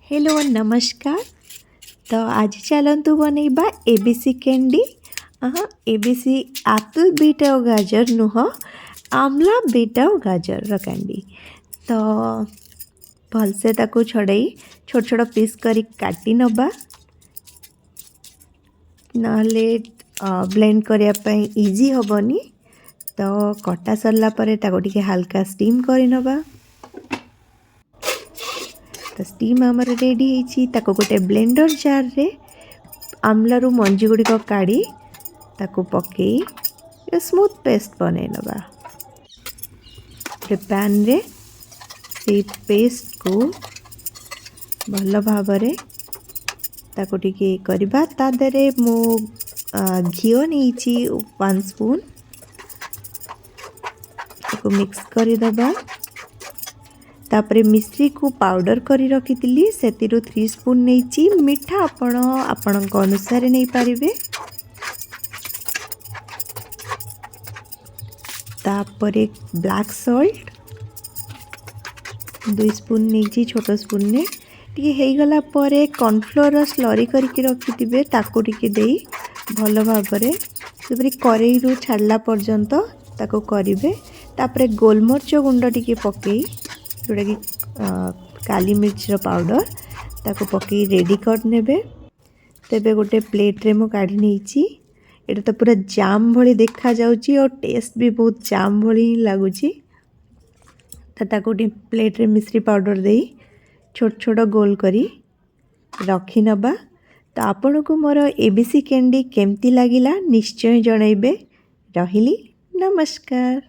Hello नमस्कार। तो आज चलतु बनैबा ABC candy. ABC apple beet और गाजर नुह आमला बीट और गाजर कैंडी। तो भलसे ताकू छड़ाई छोट छोट पीस करी काटी नबा नहले ब्लेंड करिया पई इजी होबनी। तो कटा सरला परे ताको टिके हल्का स्टीम करी नबा। तो स्टीम आमर रेडी होती ताको गोटे ब्लेंडर जार रे आमलारू मंजी गुड़िक काढ़ी ताको पकई स्मूथ पेस्ट बनै नबा। पैन रे से पेस्ट को भल भावरे ताको टिके करबा। ता देरे मो घिओ नहीं 1 स्पून ताको मिक्स करी दबा। तापरे मिश्री को पाउडर करी रखी से 3 स्पून नहीं मीठा आपण अनुसार नहीं पारिबे। तापरे ब्लैक सॉल्ट 2 स्पून नहीं छोट स्पून ने टी हे गला परे कॉर्नफ्लोर स्लरी करके रखी ताको टिके देई भल भाबरे से करेई रु छाड़ला पर्यंत ताको करिवे। तापरे गोलमरिच गुंड टिके पकई जोटा कि काली मिर्च पाउडर ताको पकई रेडी कर नेबे। तेबे गोटे प्लेट रे मो काढ़ी नहीं एटा तो पूरा जाम भली देखा जाउची और टेस्ट भी बहुत जाम भली लागुची। ताको प्लेट रे मिश्री पाउडर देई छोट छोट गोल करी रखी नबा। तो आपण को मोर एबीसी कैंडी केमती लागिला निश्चय जणाइबे। रहिली नमस्कार।